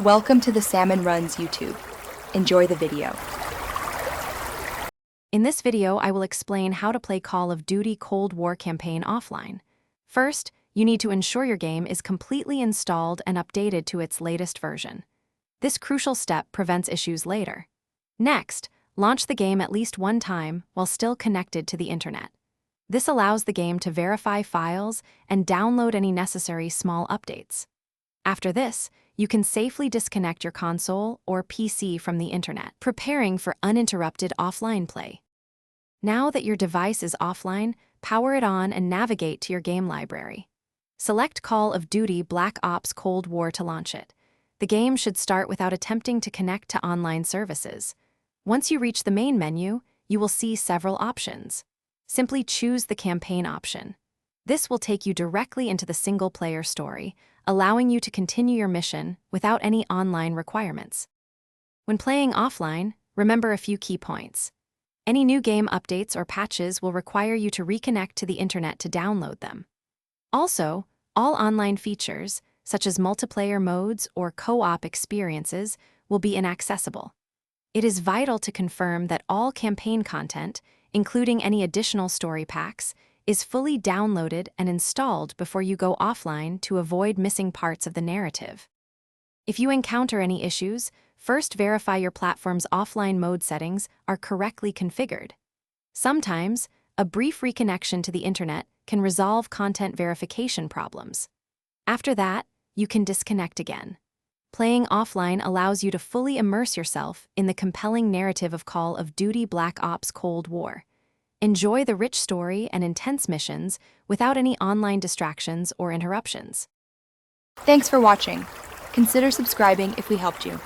Welcome to the Salmon Runs YouTube. Enjoy the video. In this video, I will explain how to play Call of Duty Cold War campaign offline. First, you need to ensure your game is completely installed and updated to its latest version. This crucial step prevents issues later. Next, launch the game at least one time while still connected to the internet. This allows the game to verify files and download any necessary small updates. After this, you can safely disconnect your console or PC from the internet, preparing for uninterrupted offline play. Now that your device is offline, power it on and navigate to your game library. Select Call of Duty Black Ops Cold War to launch it. The game should start without attempting to connect to online services. Once you reach the main menu, you will see several options. Simply choose the campaign option. This will take you directly into the single-player story, allowing you to continue your mission without any online requirements. When playing offline, remember a few key points. Any new game updates or patches will require you to reconnect to the internet to download them. Also, all online features, such as multiplayer modes or co-op experiences, will be inaccessible. It is vital to confirm that all campaign content, including any additional story packs, is fully downloaded and installed before you go offline to avoid missing parts of the narrative. If you encounter any issues, first verify your platform's offline mode settings are correctly configured. Sometimes, a brief reconnection to the internet can resolve content verification problems. After that, you can disconnect again. Playing offline allows you to fully immerse yourself in the compelling narrative of Call of Duty Black Ops Cold War. Enjoy the rich story and intense missions without any online distractions or interruptions. Thanks for watching. Consider subscribing if we helped you.